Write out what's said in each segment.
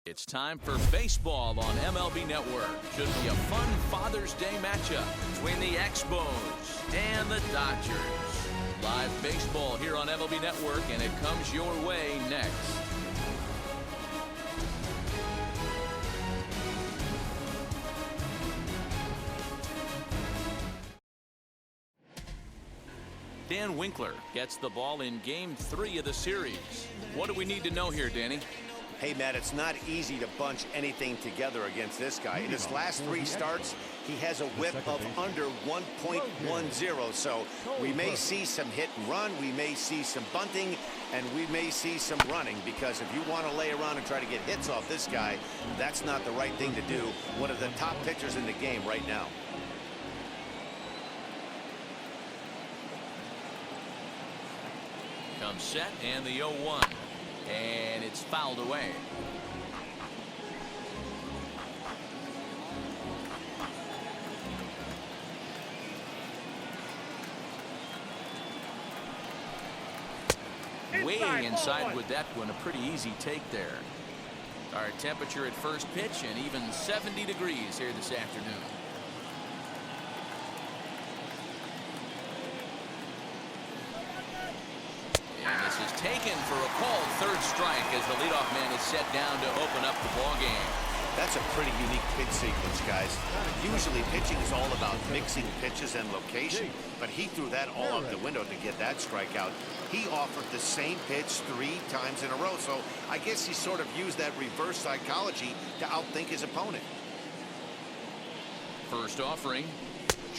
It's time for baseball on MLB Network. Should be a fun Father's Day matchup between the Expos and the Dodgers. Live baseball here on MLB Network, and it comes your way next. Dan Winkler gets the ball in Game 3 of the series. What do we need to know here, Danny? Hey, Matt, it's not easy to bunch anything together against this guy. In his last 3 starts, he has a whip of under 1.10. So we may see some hit and run, we may see some bunting, and we may see some running, because if you want to lay around and try to get hits off this guy, that's not the right thing to do. One of the top pitchers in the game right now. Comes set, and the 0-1. And it's fouled away. Way inside with that one. A pretty easy take there. Our temperature at first pitch, and even 70 degrees here this afternoon. And this is taken for a called third strike as the leadoff man is set down to open up the ball game. That's a pretty unique pitch sequence, guys. Usually pitching is all about mixing pitches and location, but he threw that all out the window to get that strikeout. He offered the same pitch 3 times in a row, so I guess he sort of used that reverse psychology to outthink his opponent. First offering,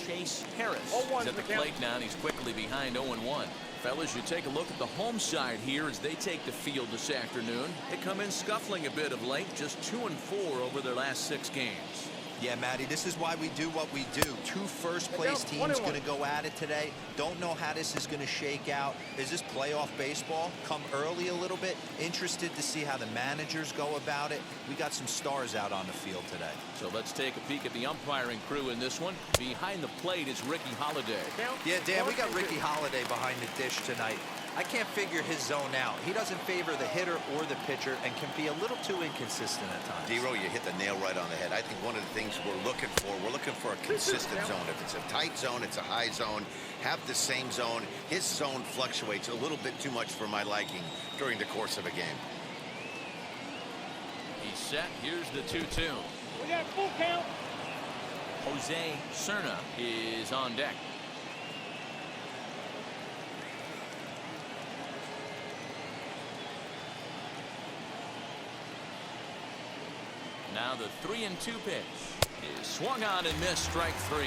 Chase Harris is at the plate now, and he's quickly behind 0-1. Fellas, you take a look at the home side here as they take the field this afternoon. They come in scuffling a bit of late, just 2-4 over their last 6 games. Yeah, Matty, this is why we do what we do. 2 first-place teams going to go at it today. Don't know how this is going to shake out. Is this playoff baseball? Come early a little bit. Interested to see how the managers go about it. We got some stars out on the field today. So let's take a peek at the umpiring crew in this one. Behind the plate is Ricky Holiday. Yeah, Dan, we got Ricky Holiday behind the dish tonight. I can't figure his zone out. He doesn't favor the hitter or the pitcher and can be a little too inconsistent at times. D-Row, you hit the nail right on the head. I think one of the things we're looking for a consistent zone. If it's a tight zone, it's a high zone. Have the same zone. His zone fluctuates a little bit too much for my liking during the course of a game. He's set. Here's the 2-2. We got full count. Jose Cerna is on deck. Now the 3-2 pitch is swung on and missed, strike 3.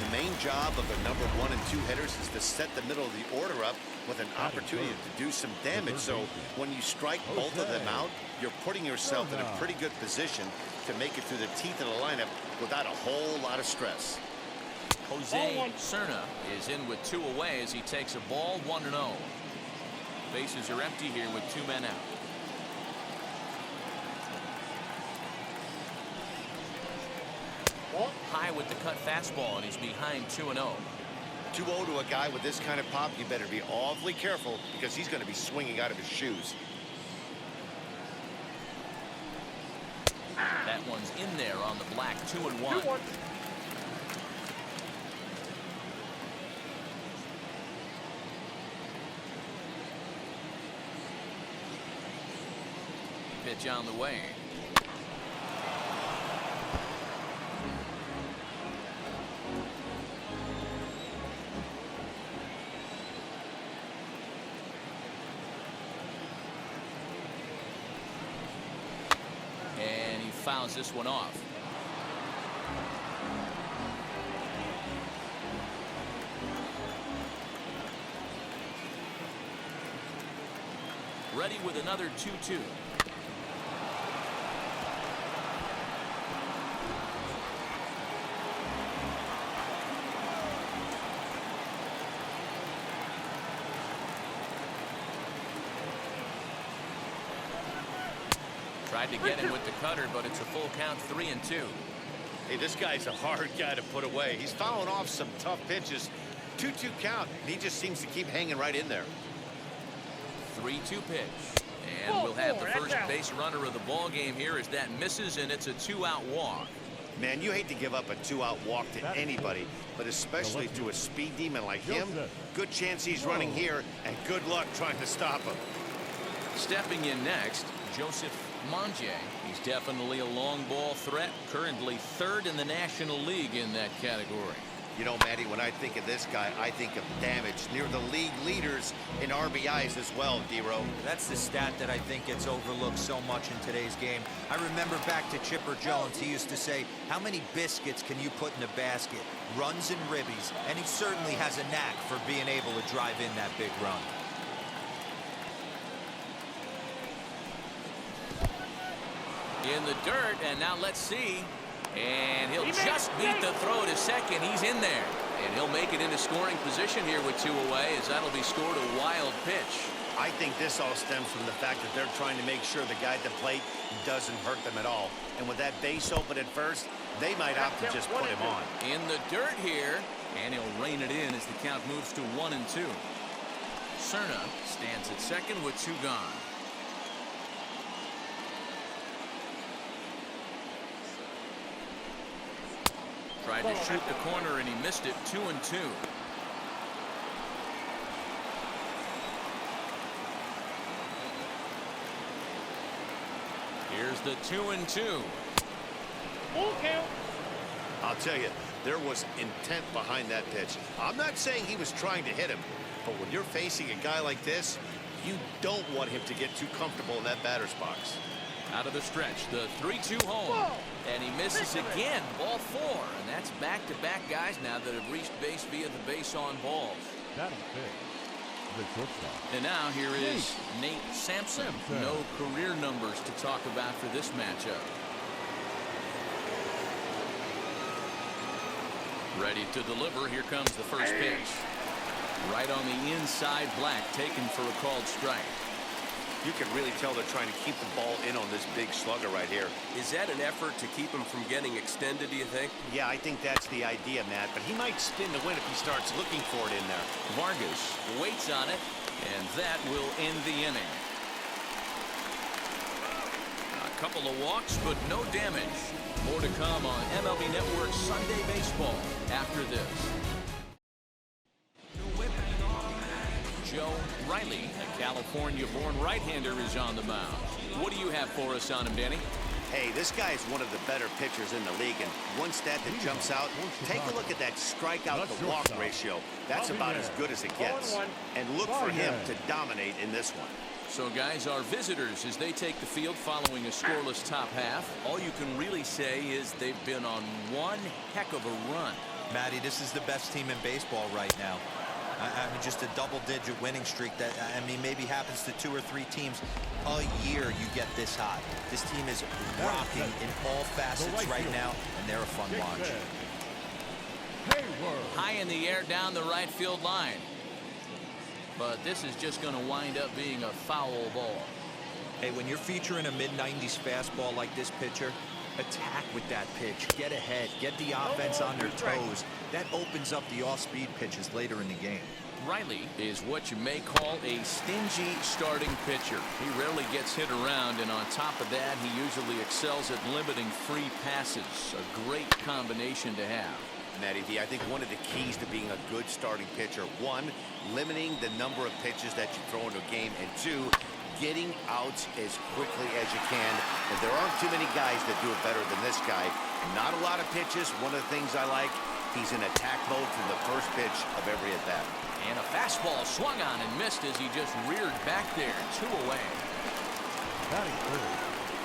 The main job of the number 1 and 2 hitters is to set the middle of the order up with an opportunity to do some damage. So when you strike both of them out, you're putting yourself in a pretty good position to make it through the teeth of the lineup without a whole lot of stress. Jose Cerna is in with 2 away as he takes a ball 1-0. Bases are empty here with 2 men out. High with the cut fastball, and he's behind 2-0. 2-0 to a guy with this kind of pop, you better be awfully careful, because he's going to be swinging out of his shoes. That one's in there on the black. 2-1. Pitch on the way. Fouls this one off. Ready with another 2-2. Tried to get him with the cutter, but it's a full count, 3-2. Hey, this guy's a hard guy to put away. He's fouling off some tough pitches. 2-2 count. He just seems to keep hanging right in there. 3-2 pitch. And we'll have the first base base runner of the ball game here as that misses, and it's a 2-out walk. Man, you hate to give up a 2-out walk to anybody, but especially to a speed demon like him. Good chance he's running here, and good luck trying to stop him. Stepping in next, Joseph Monje. He's definitely a long ball threat, currently 3rd in the National League in that category. You know, Matty, when I think of this guy, I think of damage, near the league leaders in RBIs as well, D-Row. That's the stat that I think gets overlooked so much in today's game. I remember back to Chipper Jones. He used to say, how many biscuits can you put in a basket? Runs and ribbies. And he certainly has a knack for being able to drive in that big run. In the dirt, and now let's see. And he'll just beat the throw to second. He's in there. And he'll make it into scoring position here with 2 away, as that'll be scored a wild pitch. I think this all stems from the fact that they're trying to make sure the guy at the plate doesn't hurt them at all. And with that base open at first, they might opt to just put him on. In the dirt here, and he'll rein it in as the count moves to 1-2. Cerna stands at second with 2 gone. Tried to shoot the corner, and he missed it. 2-2. Here's the 2-2. Full count. I'll tell you, there was intent behind that pitch. I'm not saying he was trying to hit him, but when you're facing a guy like this, you don't want him to get too comfortable in that batter's box. Out of the stretch, the 3-2 home. And he misses again, ball 4. And that's back-to-back guys now that have reached base via the base on balls. And now here is Nate Sampson. No career numbers to talk about for this matchup. Ready to deliver. Here comes the first pitch. Right on the inside black, taken for a called strike. You can really tell they're trying to keep the ball in on this big slugger right here. Is that an effort to keep him from getting extended, do you think? Yeah, I think that's the idea, Matt, but he might spin the win if he starts looking for it in there. Vargas waits on it, and that will end the inning. A couple of walks, but no damage. More to come on MLB Network Sunday Baseball after this. Joe Riley, a California-born right-hander, is on the mound. What do you have for us on him, Danny? Hey, this guy is one of the better pitchers in the league, and one stat that jumps out, take a look at that strikeout to walk ratio. That's about as good as it gets. And look for him to dominate in this one. So, guys, our visitors, as they take the field following a scoreless top half, all you can really say is they've been on one heck of a run. Matty, this is the best team in baseball right now. I mean, just a double-digit winning streak that, I mean, maybe happens to 2 or 3 teams a year. You get this hot. This team is rocking in all facets right now, and they're a fun watch. Hayward. High in the air down the right field line. But this is just going to wind up being a foul ball. Hey, when you're featuring a mid-90s fastball like this pitcher, attack with that pitch. Get ahead. Get the offense on their toes. That opens up the off-speed pitches later in the game. Riley is what you may call a stingy starting pitcher. He rarely gets hit around, and on top of that, he usually excels at limiting free passes. A great combination to have. Matty V, I think one of the keys to being a good starting pitcher, 1, limiting the number of pitches that you throw into a game, and 2, getting out as quickly as you can. And there aren't too many guys that do it better than this guy. Not a lot of pitches. One of the things I like, he's in attack mode from the first pitch of every at-bat. And a fastball swung on and missed as he just reared back there. 2 away.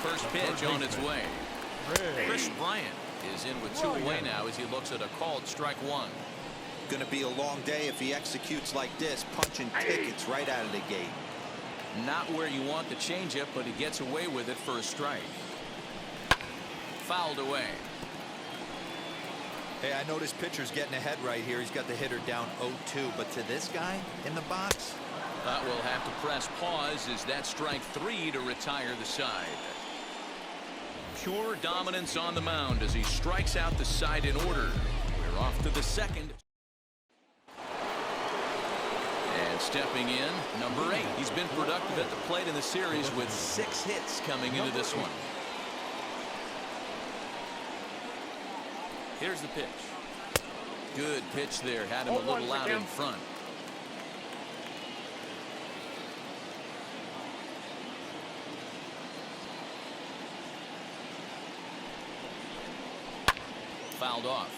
First pitch on its way. Chris Bryant is in with 2 away now as he looks at a called strike 1. Going to be a long day if he executes like this, punching tickets right out of the gate. Not where you want the changeup, but he gets away with it for a strike. Fouled away. Hey, I know this pitcher's getting ahead right here. He's got the hitter down 0-2, but to this guy in the box, That will have to press pause as that strike 3 to retire the side. Pure dominance on the mound as he strikes out the side in order. We're off to the second. And And stepping in, number 8. He's been productive at the plate in the series with 6 hits coming into this one. Here's the pitch. Good pitch there. Had him a little out in front. Fouled off.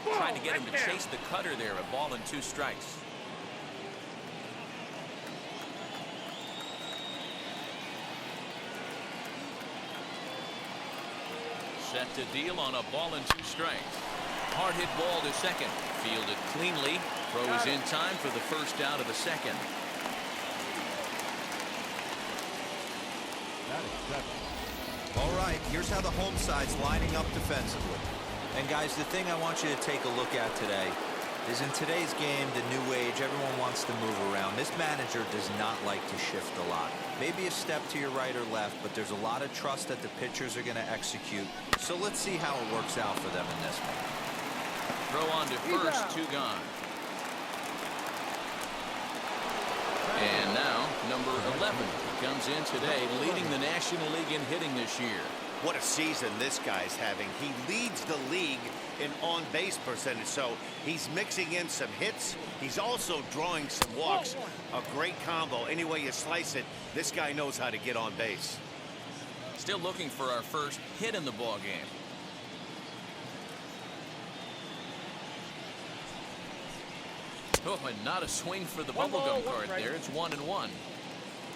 Trying to get him to chase the cutter there. A ball and 2 strikes. Set to deal on a ball and 2 strikes. Hard hit ball to second. Fielded cleanly. Throw is in time for the first out of the second. All right, here's how the home side's lining up defensively. And guys, the thing I want you to take a look at today is in today's game, the new age, everyone wants to move around. This manager does not like to shift a lot. Maybe a step to your right or left, but there's a lot of trust that the pitchers are going to execute. So let's see how it works out for them in this one. Throw on to first, 2 gone. And now, number 11 comes in today, leading the National League in hitting this year. What a season this guy's having. He leads the league in on-base percentage, so he's mixing in some hits. He's also drawing some walks. A great combo. Any way you slice it, this guy knows how to get on base. Still looking for our first hit in the ball game. Oh, and not a swing for the bubblegum card there. It's 1-1.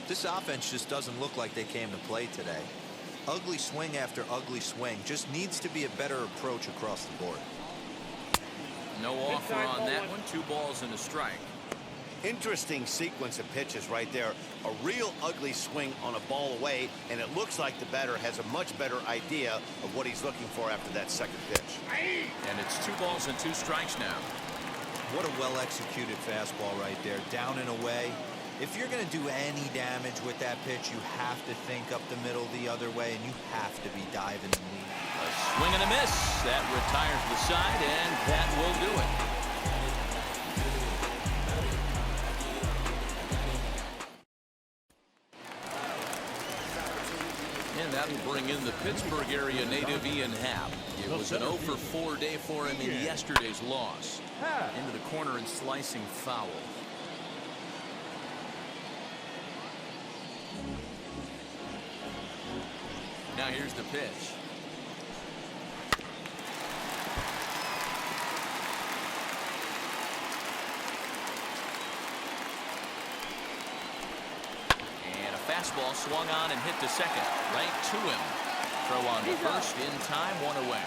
This offense just doesn't look like they came to play today. Ugly swing after ugly swing. Just needs to be a better approach across the board. No offer on that one. 2 balls and a strike. Interesting sequence of pitches right there. A real ugly swing on a ball away, and it looks like the batter has a much better idea of what he's looking for after that second pitch. And it's 2 balls and 2 strikes now. What a well-executed fastball right there. Down and away. If you're going to do any damage with that pitch, you have to think up the middle the other way, and you have to be diving and leading. A swing and a miss. That retires the side, and that will do it. And that'll bring in the Pittsburgh area native Ian Happ. It was an 0-for-4 day for him in yesterday's loss. Into the corner and slicing foul. Now here's the pitch. And a fastball swung on and hit to second. Right to him. Throw on to first in time, 1 away.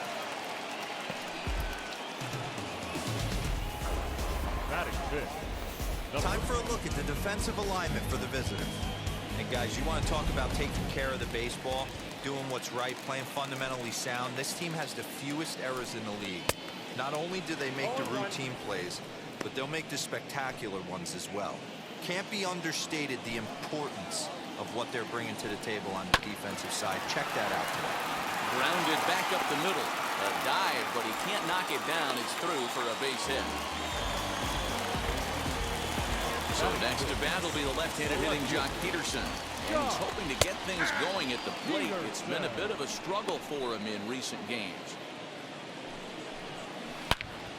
Time for a look at the defensive alignment for the visitors. And guys, you want to talk about taking care of the baseball, doing what's right, playing fundamentally sound. This team has the fewest errors in the league. Not only do they make the routine plays, but they'll make the spectacular ones as well. Can't be understated the importance of what they're bringing to the table on the defensive side. Check that out today. Grounded back up the middle. A dive, but he can't knock it down. It's through for a base hit. So next to bat will be the left-handed hitting Jock Peterson. And he's hoping to get things going at the plate. It's been a bit of a struggle for him in recent games.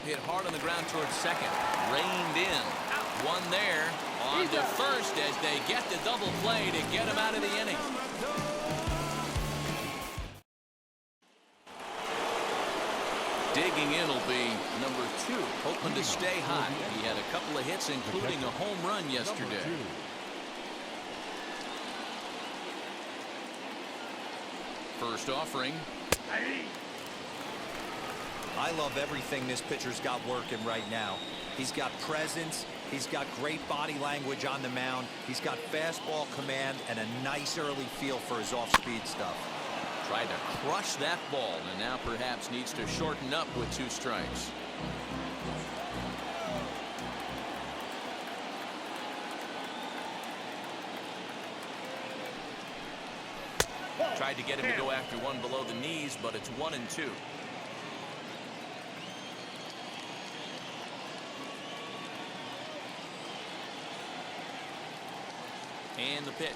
Hit hard on the ground towards second. Reined in. One there. On to first as they get the double play to get him out of the inning. Digging in will be number 2, hoping to stay hot. He had a couple of hits, including a home run yesterday. First offering. I love everything this pitcher's got working right now. He's got presence. He's got great body language on the mound. He's got fastball command and a nice early feel for his off-speed stuff. Tried to crush that ball, and now perhaps needs to shorten up with 2 strikes. Tried to get him to go after one below the knees, but it's 1-2. And the pitch.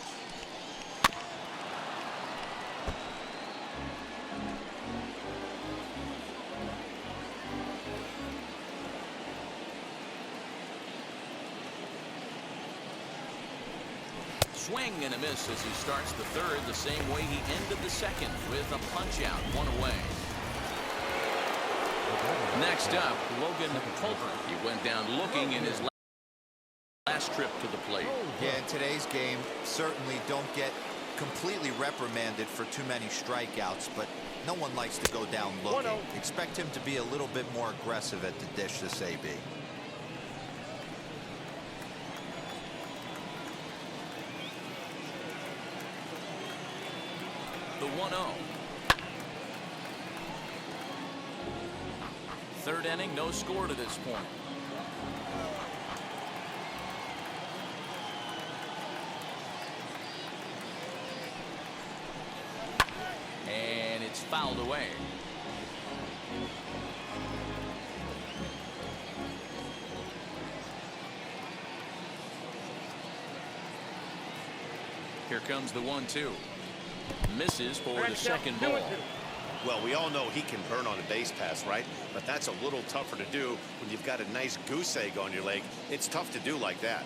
Swing and a miss as he starts the third the same way he ended the second with a punch out, 1 away. Next up, Logan Paul. He went down looking in his last trip to the plate. Yeah, in today's game, certainly don't get completely reprimanded for too many strikeouts, but no one likes to go down looking. Expect him to be a little bit more aggressive at the dish this AB. The 1-0. Third inning, no score to this point. And it's fouled away. Here comes the 1-2. Misses for the second ball. Well, we all know he can burn on a base pass, right? But that's a little tougher to do when you've got a nice goose egg on your leg. It's tough to do like that.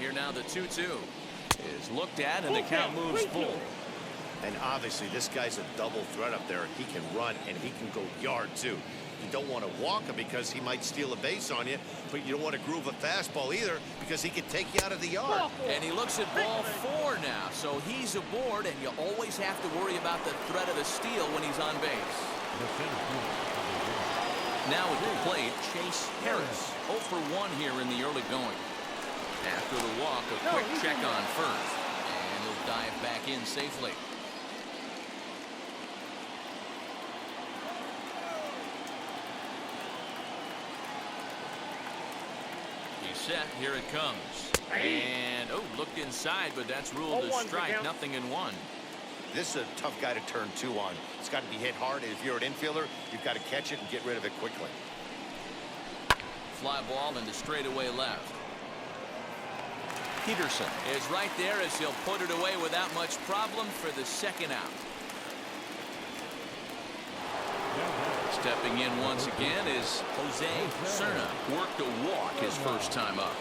Here now the 2-2 is looked at, and the count moves full. And obviously this guy's a double threat up there. He can run and he can go yard too. You don't want to walk him because he might steal a base on you, but you don't want to groove a fastball either because he can take you out of the yard. And he looks at ball 4 now, so he's aboard, and you always have to worry about the threat of the steal when he's on base. Now at the plate, Chase Harris, 0 for 1 here in the early going. After the walk, a quick check on first, and he'll dive back in safely. Set. Here it comes. And looked inside, but that's ruled a strike. Nothing in 1. This is a tough guy to turn 2 on. It's got to be hit hard, and if you're an infielder, you've got to catch it and get rid of it quickly. Fly ball into straightaway left. Peterson is right there as he'll put it away without much problem for the second out. Stepping in once again is Jose Serna. Worked a walk his first time up.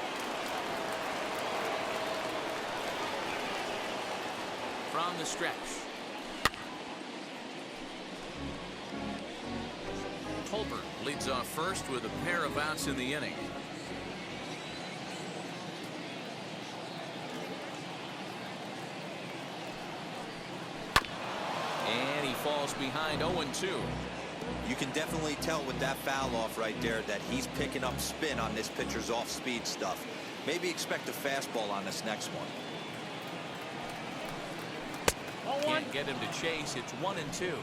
From the stretch. Tolbert leads off first with a pair of outs in the inning. And he falls behind 0-2. You can definitely tell with that foul off right there that he's picking up spin on this pitcher's off-speed stuff. Maybe expect a fastball on this next one. Can't get him to chase. It's 1-2.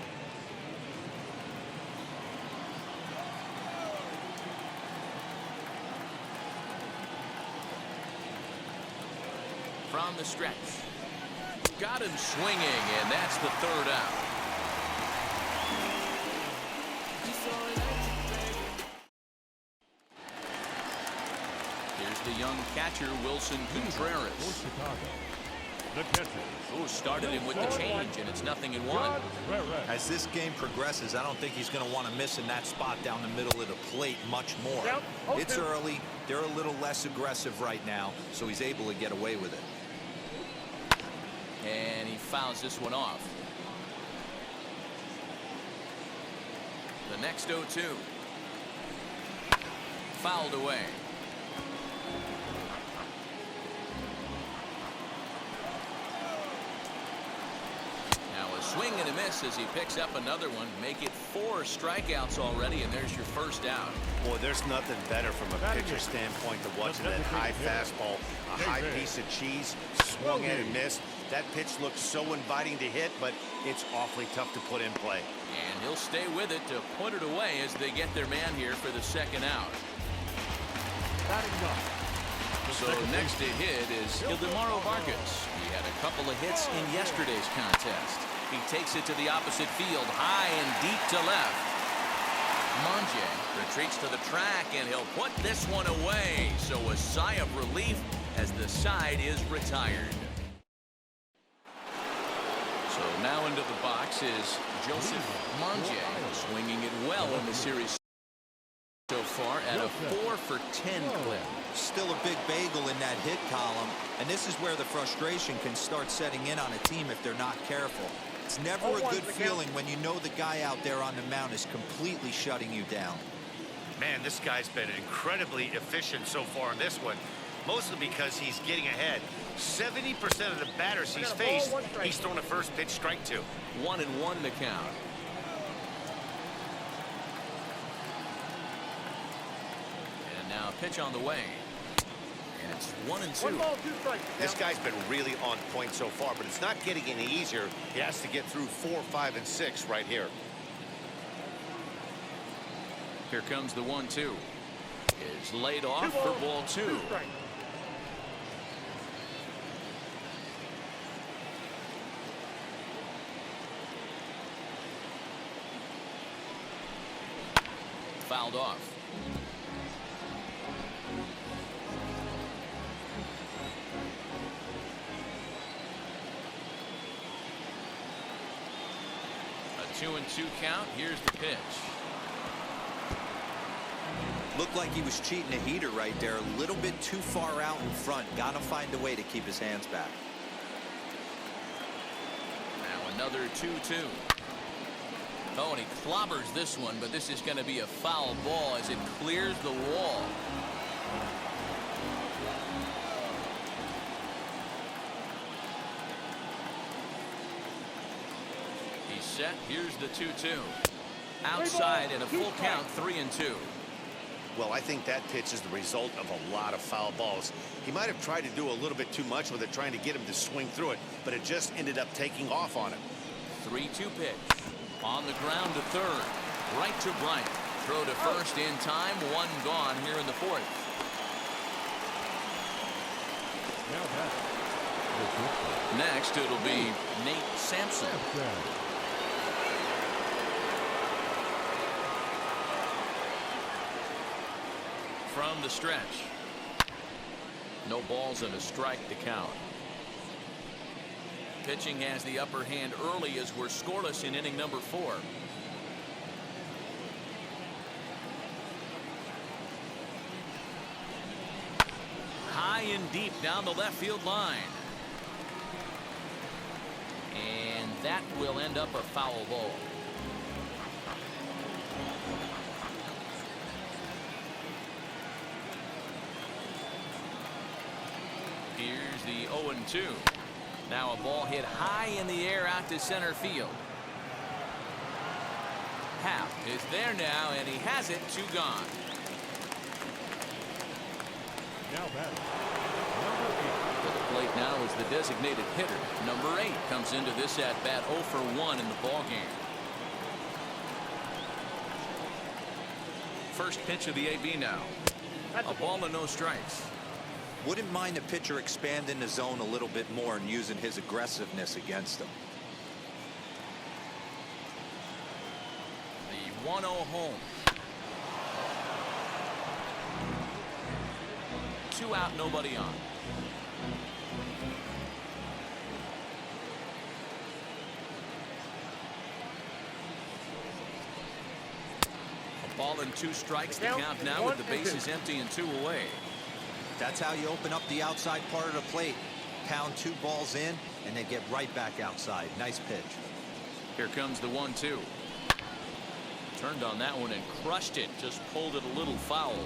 From the stretch. Got him swinging, and that's the third out. Here's the young catcher, Wilson Contreras. Started him with the change, and it's 0-1. As this game progresses, I don't think he's going to want to miss in that spot down the middle of the plate much more. It's early. They're a little less aggressive right now, so he's able to get away with it. And he fouls this one off. The next 0-2. Fouled away. Swing and a miss as he picks up another one. Make it 4 strikeouts already, and there's your first out. Boy, there's nothing better from a pitcher standpoint than watching that high fastball, a high piece of cheese, swung at and missed. That pitch looks so inviting to hit, but it's awfully tough to put in play. And he'll stay with it to put it away as they get their man here for the second out. So next to hit is Ildemaro Vargas. He had a Couple of hits in yesterday's contest. He takes it to the opposite field, high and deep to left. Monje retreats to the track, and he'll put this one away. So a sigh of relief as the side is retired. So now into the box is Joseph Monje, swinging it well in the series so far at a 4-for-10 clip. Still a big bagel in that hit column, and this is where the frustration can start setting in on a team if they're not careful. It's never a good feeling when you know the guy out there on the mound is completely shutting you down. Man, this guy's been incredibly efficient so far in this one, mostly because he's getting ahead. 70% of the batters he's faced, he's thrown a first pitch strike to. 1-1 in the count. And now a pitch on the way. And it's 1-2. This guy's been really on point so far, but it's not getting any easier. He has to get through 4, 5, and 6 right here. Here comes the 1-2. Is laid off for ball 2. Fouled off. A 2-2 count. Here's the pitch. Looked like he was cheating a heater right there, a little bit too far out in front. Gotta find a way to keep his hands back. Now another 2-2. Oh, and he clobbers this one, but this is going to be a foul ball as it clears the wall. He's set. Here's the 2-2. Outside and a full count, 3-2. Well, I think that pitch is the result of a lot of foul balls. He might have tried to do a little bit too much with it, trying to get him to swing through it, but it just ended up taking off on him. 3-2 pitch. On the ground to third. Right to Bryant. Throw to first in time. One gone here in the fourth. Next, it'll be Nate Sampson. From the stretch. No balls and a strike to count. Pitching has the upper hand early as we're scoreless in inning number 4. High and deep down the left field line. And that will end up a foul ball. Here's the 0-2. Now a ball hit high in the air out to center field. Happ is there now, and he has it. 2 gone. Now batting, To the plate now is the designated hitter. Number 8 comes into this at bat 0 for 1 in the ball game. First pitch of the AB now. A ball and no strikes. Wouldn't mind the pitcher expanding the zone a little bit more and using his aggressiveness against them. The 1-0 home. 2 out, nobody on. A ball and 2 strikes to count now with the bases empty and 2 away. That's how you open up the outside part of the plate. Pound 2 balls in and then get right back outside. Nice pitch. Here comes the 1-2. Turned on that one and crushed it. Just pulled it a little foul.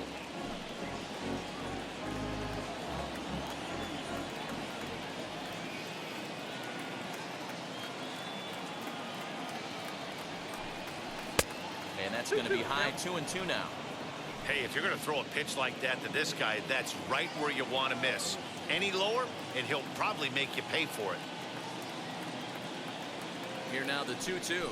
And that's going to be high. 2-2 now. Hey, if you're going to throw a pitch like that to this guy, that's right where you want to miss. Any lower, and he'll probably make you pay for it. Here now the 2-2.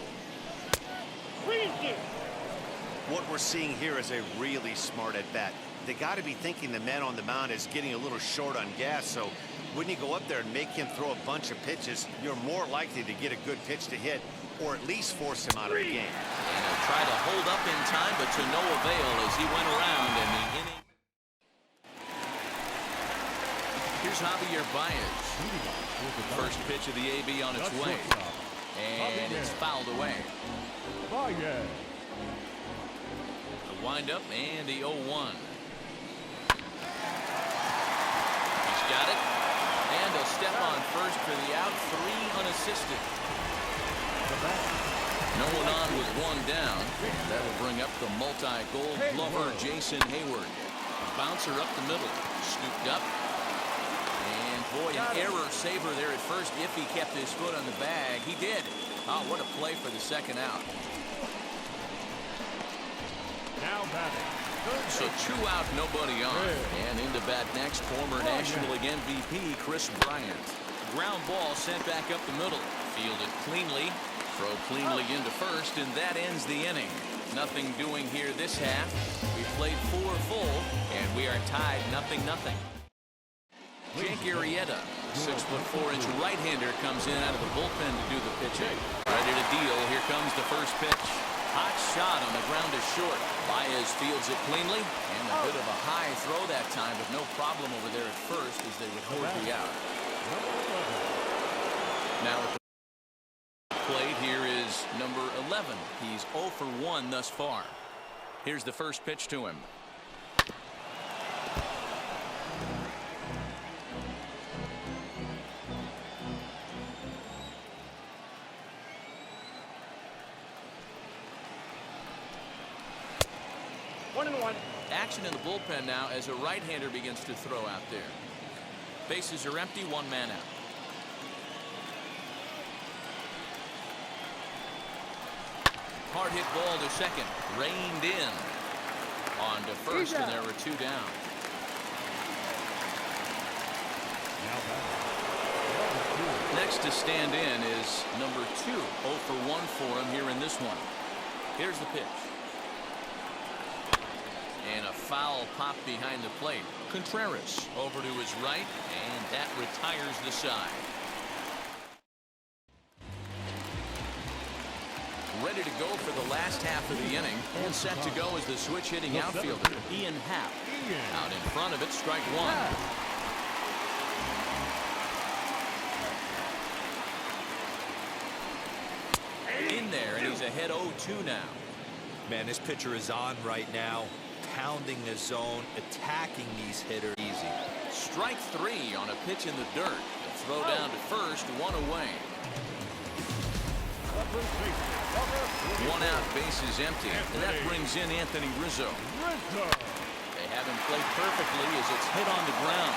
What we're seeing here is a really smart at bat. They got to be thinking the man on the mound is getting a little short on gas, so Wouldn't you go up there and make him throw a bunch of pitches? You're more likely to get a good pitch to hit, or at least force him out of the game. And he'll try to hold up in time, but to no avail as he went around in the inning. Here's Javier Baez. First pitch of the AB on its way. And it's fouled away. The windup and the 0-1. He's got it. And a step on first for the out. 3 unassisted. No one on with 1 down. That'll bring up the multi-gold glover Jason Hayward. Bouncer up the middle. Scooped up. And boy, an error saver there at first if he kept his foot on the bag. He did. Oh, what a play for the second out. Now batting. So 2 out, nobody on. And into bat next, former National League MVP Chris Bryant. Ground ball sent back up the middle. Fielded cleanly. Throw cleanly into first, and that ends the inning. Nothing doing here this half. We played 4 full, and we are tied 0-0. Jake Arrieta, 6'4" right-hander, comes in out of the bullpen to do the pitching. Ready to deal. Here comes the first pitch. Hot shot on the ground to short. Baez fields it cleanly, and a bit of a high throw that time, but no problem over there at first as they record the out. Now at the plate here is number 11. He's 0 for 1 thus far. Here's the first pitch to him. Action in the bullpen now as a right-hander begins to throw out there. Bases are empty, 1 man out. Hard hit ball to second, reined in. On to first, and there were 2 down. Next to stand in is number 2. 0 for 1 for him here in this one. Here's the pitch. And a foul pop behind the plate. Contreras over to his right, and that retires the side. Ready to go for the last half of the inning, and set to go is the switch-hitting outfielder, Happ. Out in front of it, strike 1. In there, and he's ahead 0-2 now. Man, this pitcher is on right now. Pounding the zone, attacking these hitters easy. Strike 3 on a pitch in the dirt. The throw down to first, 1 away. 1 out, bases empty, and that brings in Anthony Rizzo. They have him played perfectly as it's hit on the ground,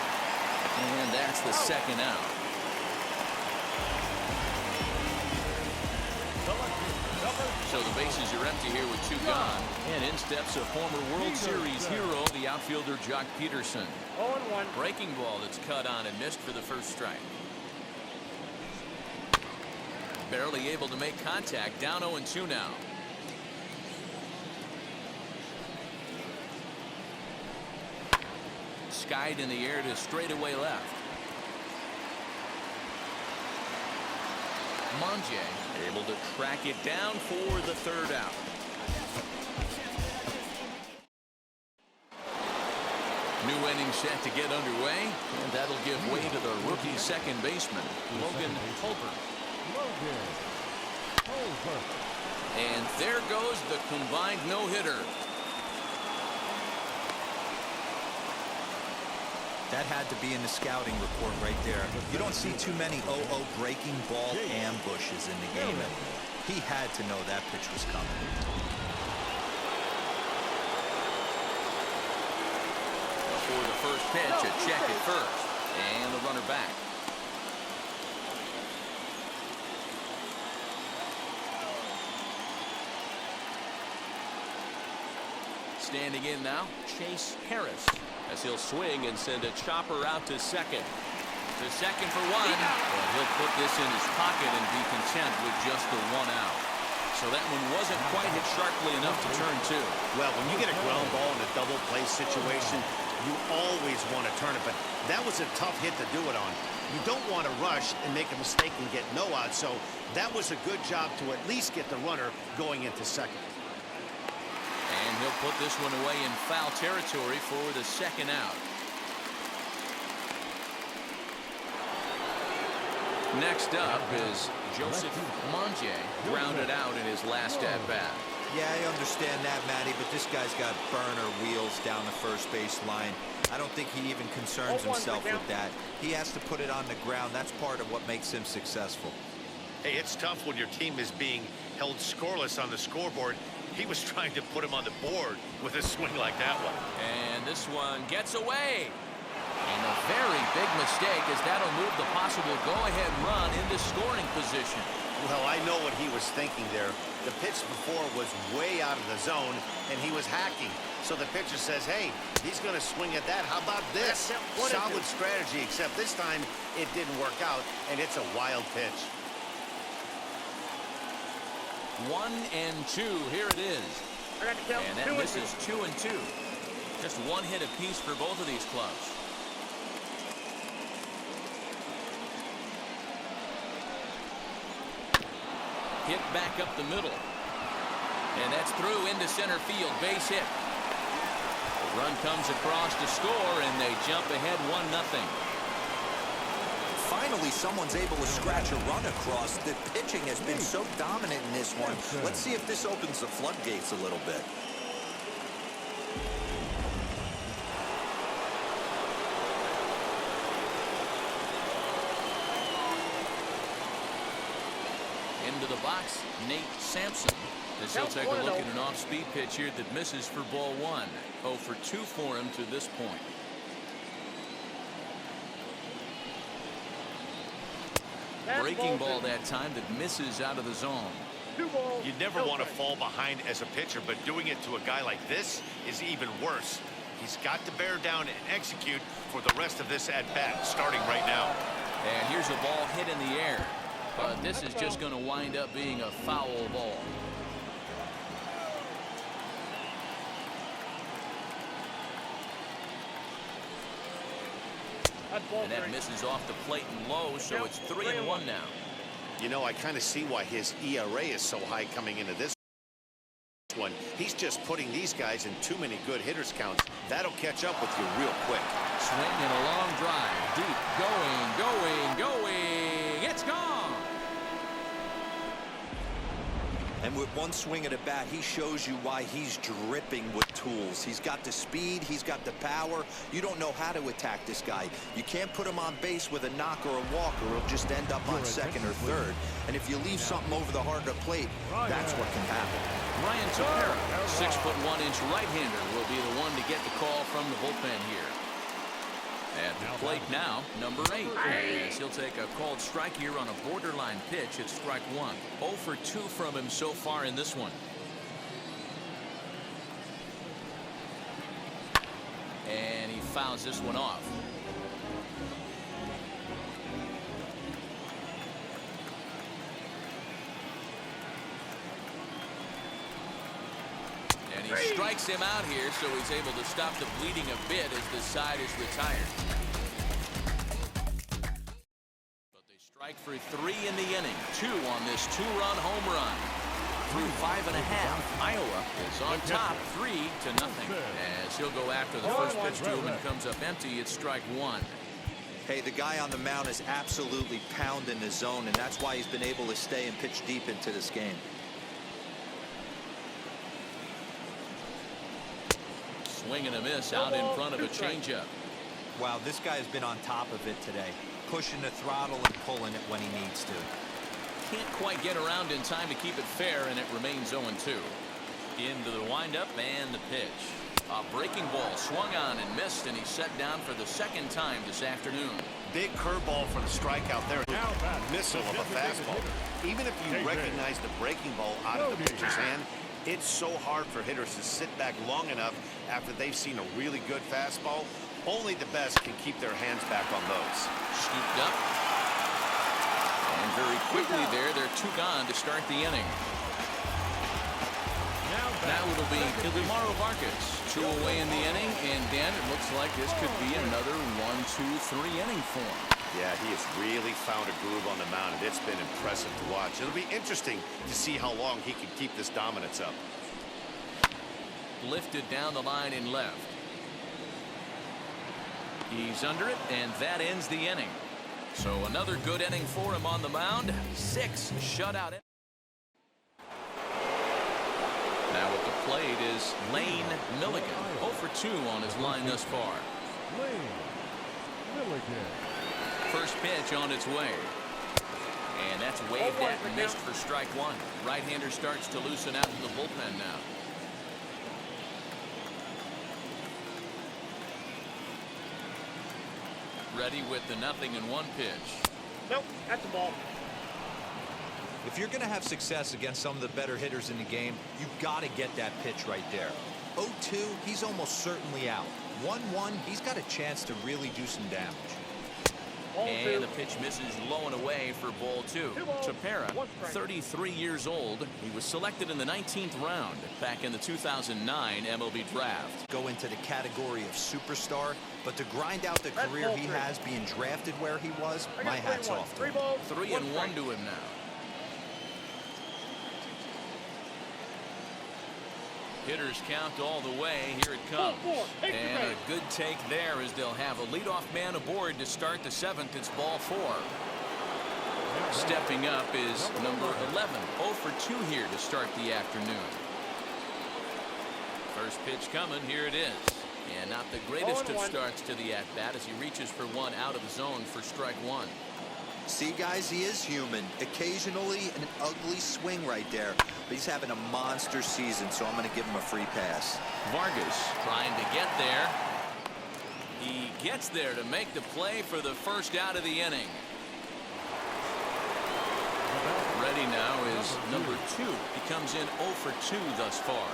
and that's the second out. So the bases are empty here with 2 gone. And in steps a former World Series hero, the outfielder Jock Peterson. 0-1. Breaking ball that's cut on and missed for the first strike. Barely able to make contact. Down 0-2 now. Skied in the air to straightaway left. Monje able to track it down for the 3rd out. New inning set to get underway, and that'll give way to the rookie second baseman, Logan Paul. And there goes the combined no-hitter. That had to be in the scouting report right there. You don't see too many 0-0 breaking ball ambushes in the game. He had to know that pitch was coming. For the first pitch, a check at first, and the runner back. Standing in now, Chase Harris, as he'll swing and send a chopper out to second. To second for 1. And he'll put this in his pocket and be content with just the 1 out. So that one wasn't quite hit sharply enough to turn 2. Well, when you get a ground ball in a double play situation, you always want to turn it, but that was a tough hit to do it on. You don't want to rush and make a mistake and get no out, so that was a good job to at least get the runner going into second. And he'll put this one away in foul territory for the second out. Next up is Joseph Monje, grounded out in his last at-bat. Yeah, I understand that, Matty, but this guy's got burner wheels down the first base line. I don't think he even concerns himself with that. He has to put it on the ground. That's part of what makes him successful. Hey, it's tough when your team is being held scoreless on the scoreboard. He was trying to put him on the board with a swing like that one. And this one gets away. And a very big mistake, as that'll move the possible go-ahead run into scoring position. Well, I know what he was thinking there. The pitch before was way out of the zone, and he was hacking. So the pitcher says, hey, he's going to swing at that. How about this? Solid strategy, except this time it didn't work out, and it's a wild pitch. 1-2. Here it is. And that misses 2-2. Just one hit apiece for both of these clubs. Hit back up the middle. And that's through into center field. Base hit. The run comes across to score, and they jump ahead 1-0. Finally, someone's able to scratch a run across. The pitching has been so dominant in this one. Let's see if this opens the floodgates a little bit. Into the box, Nate Sampson, as he'll take a look at an off-speed pitch here that misses for ball one. 0 for 2 for him to this point. Breaking ball that time that misses out of the zone. You never want to fall behind as a pitcher, but doing it to a guy like this is even worse. He's got to bear down and execute for the rest of this at-bat, starting right now. And here's a ball hit in the air. But this is just going to wind up being a foul ball. And that misses off the plate and low, so it's 3-1 now. You know, I kind of see why his ERA is so high coming into this one. He's just putting these guys in too many good hitters counts. That'll catch up with you real quick. Swing and a long drive. Deep. Going. It's gone. And with one swing at a bat, he shows you why he's dripping with tools. He's got the speed, he's got the power. You don't know how to attack this guy. You can't put him on base with a knock or a walk, or he'll just end up on second or third. And if you leave something over the heart of the plate, that's what can happen. Ryan Tapara, 6'1" right-hander, will be the one to get the call from the bullpen here. At the plate now, number 8, as he'll take a called strike here on a borderline pitch at strike 1. 0 for 2 from him so far in this one. And he fouls this one off. And he strikes him out here, so he's able to stop the bleeding a bit as the side is retired. But they strike for 3 in the inning. 2 on this 2-run home run. Through 5 1/2, Iowa is on top 3-0. As he'll go after the first pitch to him and comes up empty, it's strike 1. Hey, the guy on the mound is absolutely pounding the zone, and that's why he's been able to stay and pitch deep into this game. Swing and a miss out in front of a changeup. Wow, this guy has been on top of it today, pushing the throttle and pulling it when he needs to. Can't quite get around in time to keep it fair, and it remains 0-2. Into the windup and the pitch. A breaking ball swung on and missed, and he's set down for the second time this afternoon. Big curveball for the strikeout there. Missile of a fastball. Even if you recognize the breaking ball out of the pitcher's hand, it's so hard for hitters to sit back long enough after they've seen a really good fastball. Only the best can keep their hands back on those. Scooped up. And very quickly there, they're 2 gone to start the inning. Now it'll be Vargas. 2 away in the inning, and Dan, it looks like this could be another 1-2-3 inning for him. Yeah, he has really found a groove on the mound, and it's been impressive to watch. It'll be interesting to see how long he can keep this dominance up. Lifted down the line in left. He's under it, and that ends the inning. So another good inning for him on the mound. 6 shutout. Now at the plate is Lane Milligan. 0 for 2 on his line thus far. Lane Milligan. First pitch on its way. And that's waved at and missed for strike 1. Right-hander starts to loosen out in the bullpen now. Ready with the 0-1 pitch. Nope, that's a ball. If you're going to have success against some of the better hitters in the game, you've got to get that pitch right there. 0-2, he's almost certainly out. 1-1, he's got a chance to really do some damage. And the pitch misses low and away for ball 2. Tapara, 33 years old. He was selected in the 19th round back in the 2009 MLB draft. Go into the category of superstar, but to grind out the career he has being drafted where he was, my hat's off to him. 3-1 to him now. Hitters count all the way. Here it comes. And a good take there as they'll have a leadoff man aboard to start the 7th. It's ball 4. Stepping up is number 11. 0 for 2 here to start the afternoon. First pitch coming. Here it is. And not the greatest of starts to the at-bat as he reaches for one out of the zone for strike 1. See, guys, he is human. Occasionally an ugly swing right there, but he's having a monster season, so I'm going to give him a free pass. Vargas trying to get there. He gets there to make the play for the first out of the inning. Ready now is number 2. He comes in 0 for 2 thus far.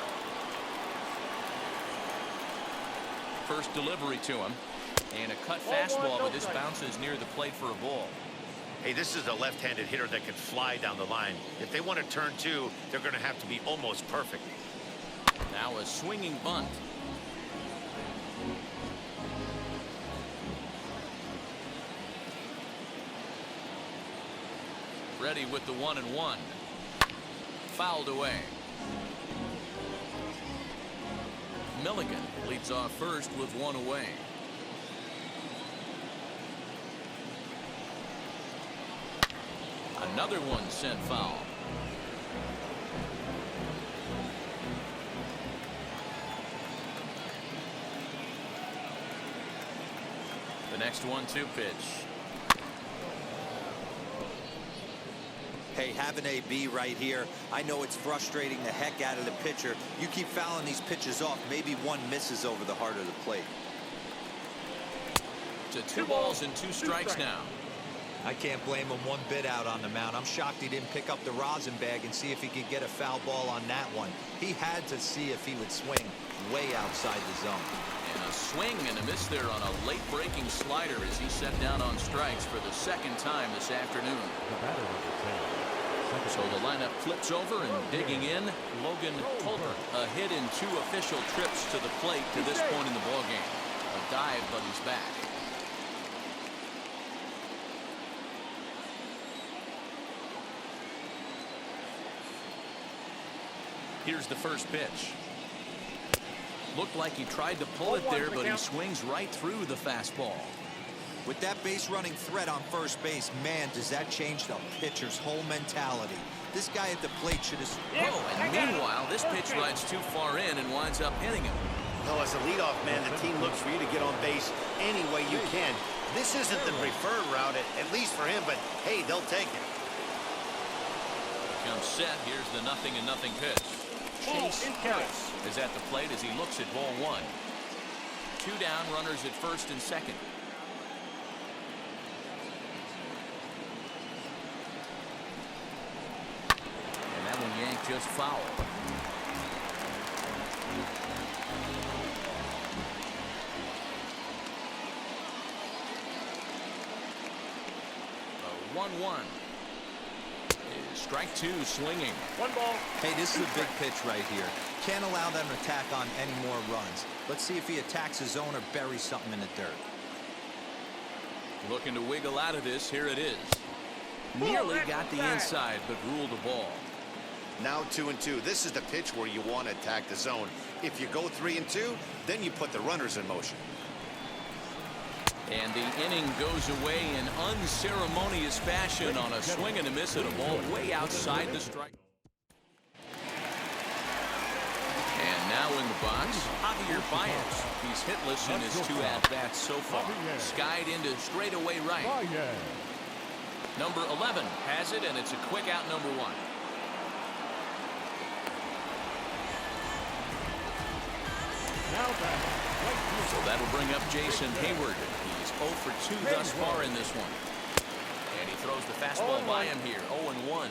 First delivery to him. And a cut fastball, but this bounces near the plate for a ball. Hey, this is a left-handed hitter that can fly down the line. If they want to turn 2, they're going to have to be almost perfect. Now a swinging bunt. Ready with the 1-1. Fouled away. Milligan leads off first with 1 away. Another one sent foul. The next 1-2 pitch. Hey, have an AB right here. I know it's frustrating the heck out of the pitcher. You keep fouling these pitches off, maybe one misses over the heart of the plate. To 2 balls and 2 strikes now. I can't blame him one bit out on the mound. I'm shocked he didn't pick up the rosin bag and see if he could get a foul ball on that one. He had to see if he would swing way outside the zone. And a swing and a miss there on a late breaking slider as he set down on strikes for the 2nd time this afternoon. So the lineup flips over and digging in, Logan Paul. A hit in 2 official trips to the plate to this point in the ballgame. A dive, but he's back. Here's the first pitch. Looked like he tried to pull it there, but he swings right through the fastball. With that base running threat on first base, man, does that change the pitcher's whole mentality. This guy at the plate should have... Oh, and meanwhile, this pitch rides too far in and winds up hitting him. Well, as a leadoff man, the team looks for you to get on base any way you can. This isn't the preferred route, at least for him, but hey, they'll take it. Comes set. Here's the 0-0 pitch. Harris is at the plate as he looks at ball 1. 2 down, runners at first and second. And that one yanked just foul. The 1-1 is Strike two, swinging. One ball. Hey, this is a big pitch right here. Can't allow them to tack on any more runs. Let's see if he attacks his zone or buries something in the dirt. Looking to wiggle out of this. Here it is. Nearly got the inside, but ruled a ball. Now 2-2. This is the pitch where you want to attack the zone. If you go 3-2, then you put the runners in motion. And the inning goes away in unceremonious fashion on a swing and a miss at a ball way outside the strike. And now in the box, Javier Baez. He's hitless in his 2 at-bats so far. Skied into straightaway right. Number 11 has it, and it's a quick out, number 1. So that'll bring up Jason Hayward. He's 0 for 2 thus far in this one. And he throws the fastball by him here, 0-1.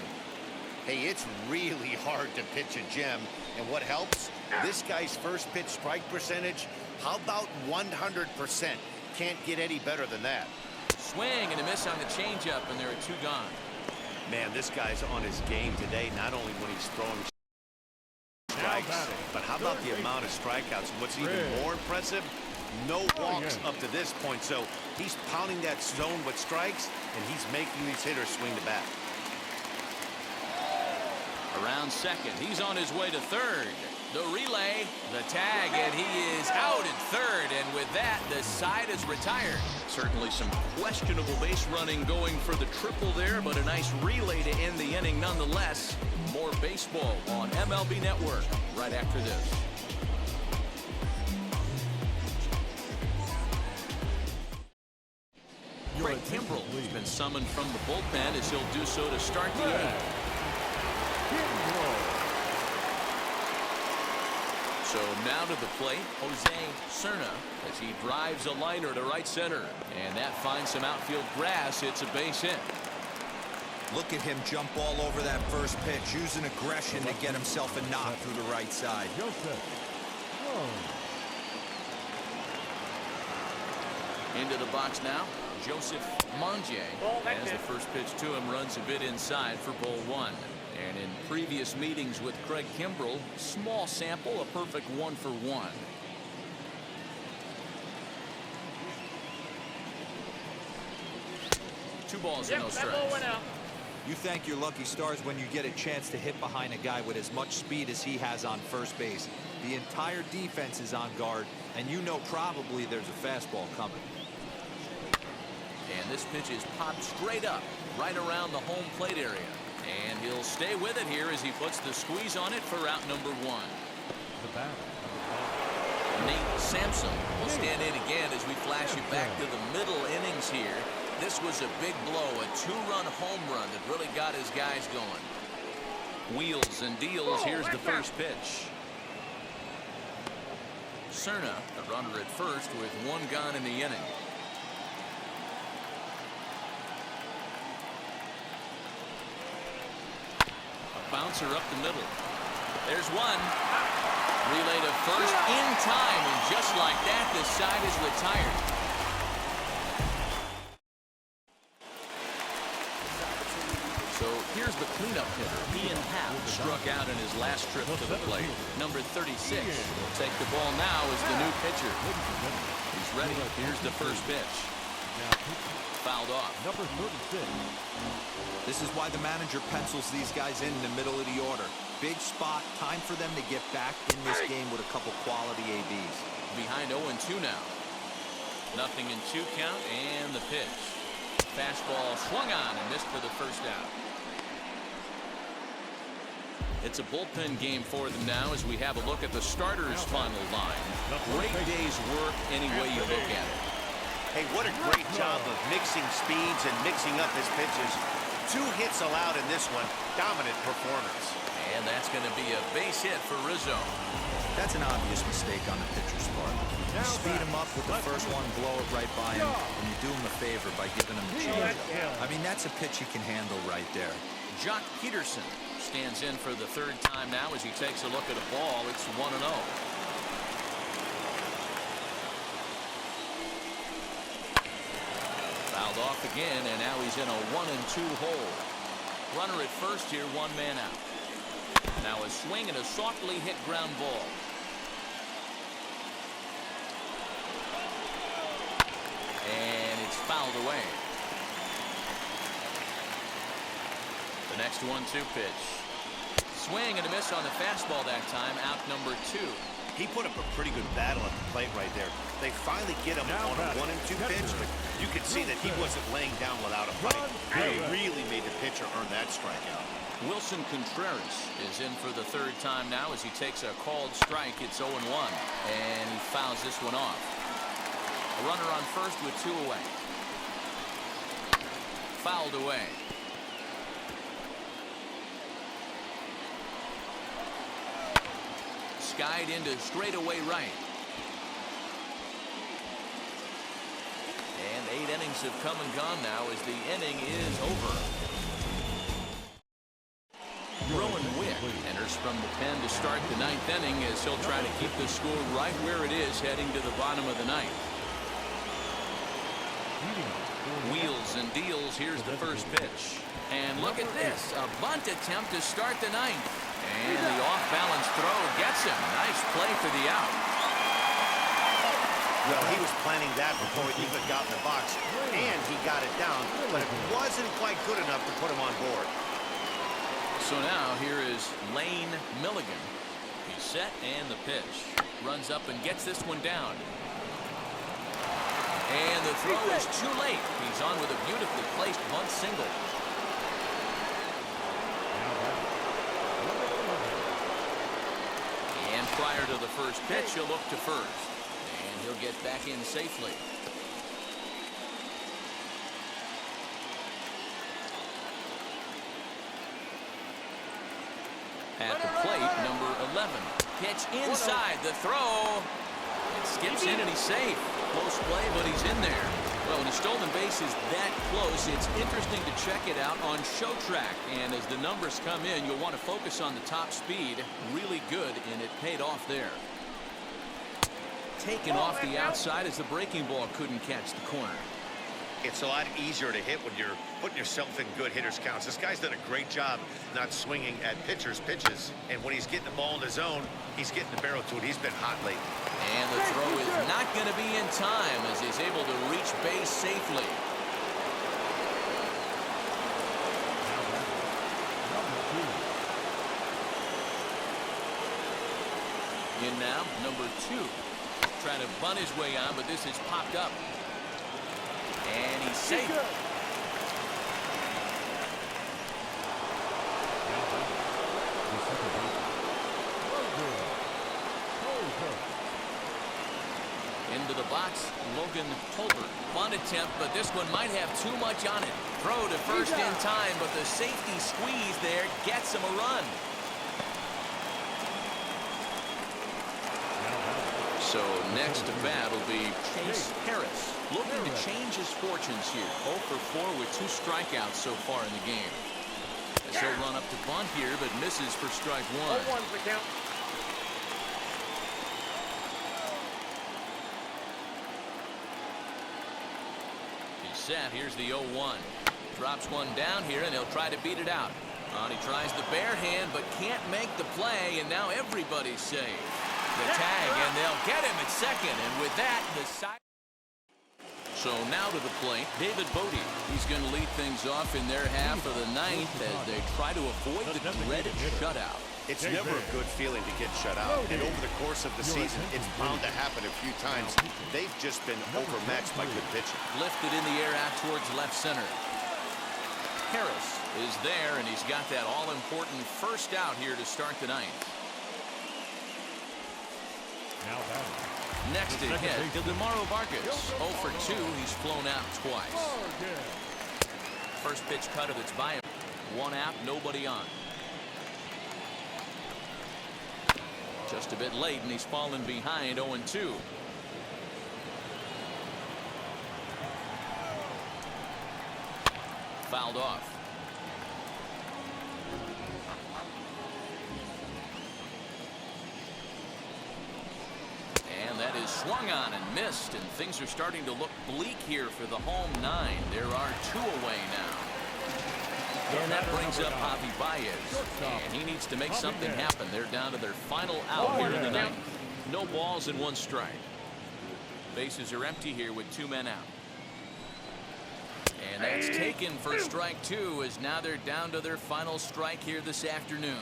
Hey, it's really hard to pitch a gem. And what helps? This guy's first pitch strike percentage, how about 100%? Can't get any better than that. Swing and a miss on the changeup, and there are 2 gone. Man, this guy's on his game today, not only when he's throwing strikes, but how about the amount of strikeouts? What's even more impressive, no walks up to this point. So he's pounding that zone with strikes, and he's making these hitters swing the bat. Around second, he's on his way to third. The relay, the tag, and he is out at third. And with that, the side is retired. Certainly some questionable base running going for the triple there, but a nice relay to end the inning nonetheless. More baseball on MLB Network right after this. Craig Kimbrell has been summoned from the bullpen as he'll do so to start the 8th. So now to the plate, Jose Cerna, as he drives a liner to right center. And that finds some outfield grass. It's a base hit. Look at him jump all over that first pitch, using aggression to get himself a knock through the right side. Into the box now, Joseph Monge, as the first pitch to him runs a bit inside for ball 1. And in previous meetings with Craig Kimbrell, small sample, a perfect 1 for 1. Two balls and no strikes. You thank your lucky stars when you get a chance to hit behind a guy with as much speed as he has on first base. The entire defense is on guard, and you know probably there's a fastball coming. And this pitch is popped straight up, right around the home plate area. And he'll stay with it here as he puts the squeeze on it for out number 1. Nate Sampson will stand in again as we flash you back to the middle innings here. This was a big blow, a 2-run home run that really got his guys going. Wheels and deals. Here's the first pitch. Cerna, the runner at first with 1 gone in the inning. Bouncer up the middle. There's 1. Relay to first in time, and just like that, the side is retired. So here's the cleanup hitter. Happ struck out in his last trip to the plate. Number 36 will take the ball now as the new pitcher. He's ready. Here's the first pitch. Fouled off. Number 36. This is why the manager pencils these guys in the middle of the order. Big spot, time for them to get back in this game with a couple quality ABs. Behind 0-2 now. Nothing in 2 count, and the pitch. Fastball swung on and missed for the first out. It's a bullpen game for them now as we have a look at the starters' final line. Great day's work any way you look at it. Hey, what a great job of mixing speeds and mixing up his pitches. 2 hits allowed in this one. Dominant performance. And that's going to be a base hit for Rizzo. That's an obvious mistake on the pitcher's part. You speed him up with the first one, blow it right by him, and you do him a favor by giving him a changeup. I mean, that's a pitch he can handle right there. Jock Peterson stands in for the 3rd time now as he takes a look at a ball. It's 1-0. Fouled off again, and now he's in a 1-2 hole. Runner at first here, one man out. Now a swing and a softly hit ground ball. And it's fouled away. The next 1-2 pitch. Swing and a miss on the fastball that time. Out number 2. He put up a pretty good battle at the plate right there. They finally get him on a 1-2 pitch, but you could see that he wasn't laying down without a fight. He really made the pitcher earn that strikeout. Wilson Contreras is in for the 3rd time now as he takes a called strike. It's 0-1, and he fouls this one off. A runner on first with 2 away. Fouled away. Skied into straightaway right. And 8 innings have come and gone now as the inning is over. Rowan Wick enters from the pen to start the 9th inning as he'll try to keep the score right where it is heading to the bottom of the 9th. Wheels and deals. Here's the first pitch. And look at this. A bunt attempt to start the 9th. And the off-balance throw gets him. Nice play for the out. Well, he was planning that before he even got in the box, and he got it down, but it wasn't quite good enough to put him on board. So now here is Lane Milligan. He's set and the pitch. Runs up and gets this one down. And the throw is too late. He's on with a beautifully placed bunt single. And prior to the first pitch, he'll look to first. And he'll get back in safely. At the plate, number 11. Pitch inside the throw. It skips in and he's safe. Close play, but he's in there. Well, when a stolen base is that close, it's interesting to check it out on Show Track. And as the numbers come in, you'll want to focus on the top speed. Really good, and it paid off there. Taken off the outside as the breaking ball couldn't catch the corner. It's a lot easier to hit when you're putting yourself in good hitters' counts. This guy's done a great job not swinging at pitchers' pitches. And when he's getting the ball in the zone, he's getting the barrel to it. He's been hot lately. And the throw is not going to be in time as he's able to reach base safely. In now, number 2. Trying to bunt his way on, but this is popped up. And he's safe. Into the box, Logan Paul. Bunt attempt, but this one might have too much on it. Throw to first in time, but the safety squeeze there gets him a run. So next to bat will be Chase Harris, looking to change his fortunes here. 0 for 4 with 2 strikeouts so far in the game. As he'll run up to bunt here, but misses for strike 1. 0-1's the count. He's set. Here's the 0-1. Drops one down here, and he'll try to beat it out. He tries the bare hand, but can't make the play, and now everybody's safe. The tag, and they'll get him at second, and with that, the side. So now to the plate, David Bodie. He's going to lead things off in their half of the 9th as they try to avoid the dreaded shutout. It's never a good feeling to get shut out, and over the course of the season, it's bound to happen a few times. They've just been overmatched by good pitching. Lifted in the air out towards left center. Harris is there, and he's got that all-important first out here to start the 9th. Next to hit, Ildemaro Vargas. 0 for 2. He's flown out twice. First pitch cutter that's by him. One out, nobody on. Just a bit late, and he's fallen behind 0-2. Fouled off. And that is swung on and missed, and things are starting to look bleak here for the home 9. There are 2 away now. And that brings up Javier Baez. And he needs to make something happen. They're down to their final out here in the ninth. No balls and 1 strike. Bases are empty here with 2 men out. And that's taken for strike 2, as now they're down to their final strike here this afternoon.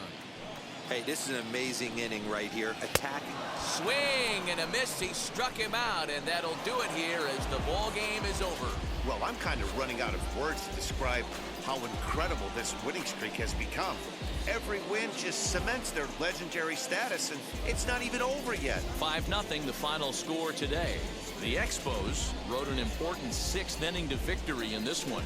Hey, this is an amazing inning right here. Attacking. Swing and a miss. He struck him out, and that'll do it here as the ball game is over. Well, I'm kind of running out of words to describe how incredible this winning streak has become. Every win just cements their legendary status, and it's not even over yet. 5-0 the final score today. The Expos rode an important 6th inning to victory in this one.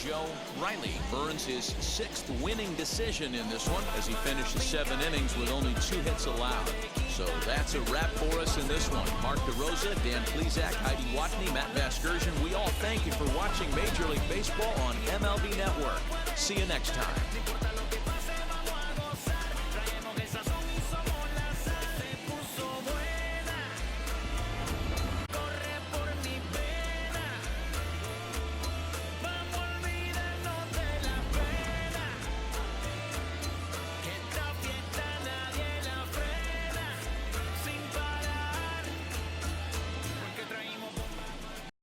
Joe Riley earns his 6th winning decision in this one as he finishes 7 innings with only 2 hits allowed. So that's a wrap for us in this one. Mark DeRosa, Dan Plesac, Heidi Watney, Matt Vasgersian, we all thank you for watching Major League Baseball on MLB Network. See you next time.